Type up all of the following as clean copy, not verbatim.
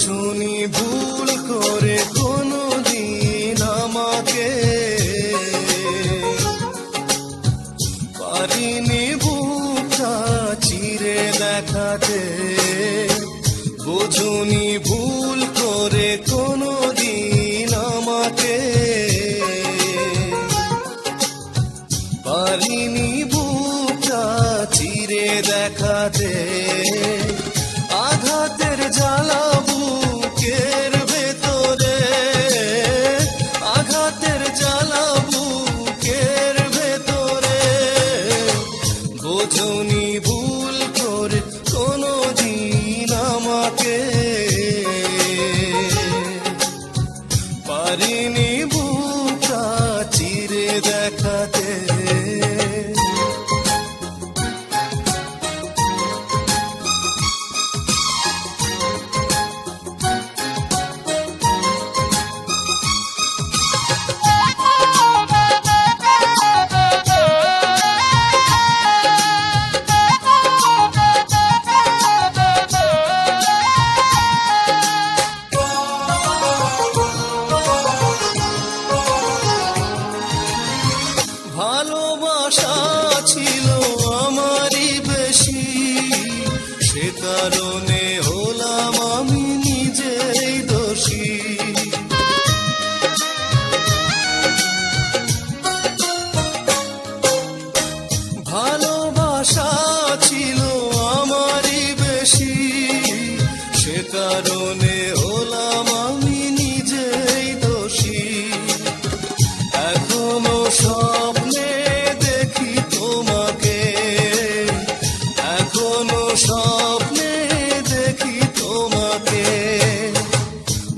বোঝনি ভুল করে কোনোদিন আমাকে, পারিনি বুকটা চিরে দেখাতে। বোঝনি ভুল করে কোনোদিন আমাকে, পারিনি বুকটা চিরে দেখাতে। আঘাতের জ্বালা বুকের ভেতরে, আঘাতের জ্বালা বুকের ভেতরে। বোঝনি ভুল করে কোনোদিন আমাকে, পারিনি বুকটা চিরে দেখাতে। ভালোবাসা ছিল আমারই বেশি, সে কারণে হলাম আমি নিজেই দোষী। ভালোবাসা ছিল আমারই বেশি, সে কারণে হলাম আমি নিজেই দোষী। এখনো স্বপ্নে দেখি তোমাকে, এখনো স্বপ্নে দেখি তোমাকে।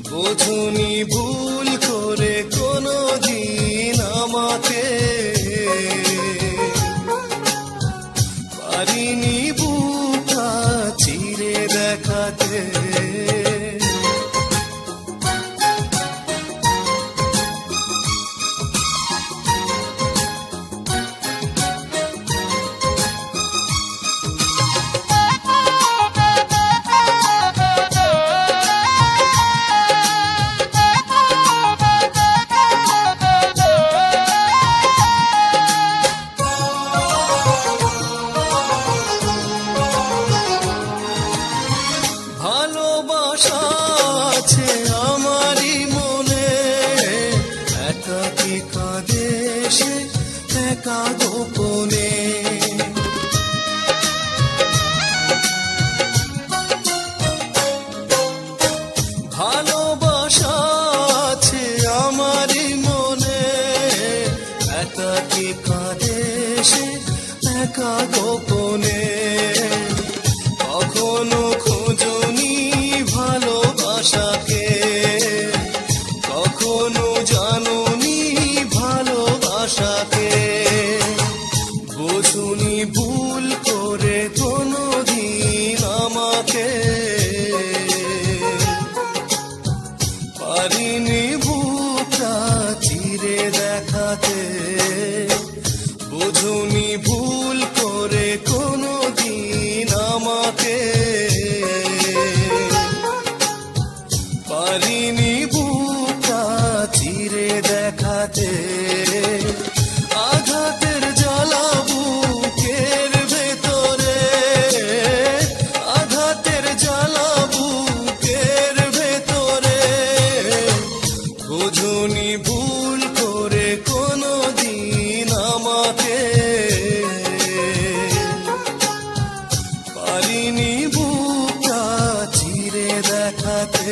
বোঝনি ভুল করে কোনোদিন আমাকে, পারিনি বুকটা চিরে দেখাতে। ভালোবাসা আছে আমারই মনে, একাকী কাঁদে সে একা গোপনে। ভালোবাসা আছে আমারই মনে, একাকী কাঁদে সে একা গোপনে। কখনো খোঁজনি ভালোবাসাকে, কখনো জানোনি ভালোবাসাকে। বোঝনি ভুল করে কোনোদিন আমাকে, পারিনি বুকটা চিরে দেখাতে। বোঝনি ভুল করে কোনোদিন আমাকে, পারিনি বুকটা চিরে দেখাতে। আঘাতের জ্বালা বুকের ভেতরে, আঘাতের জ্বালা বুকের ভেতরে। বোঝনি ভুল করে কোনোদিন আমাকে, পারিনি বুকটা চিরে দেখাতে।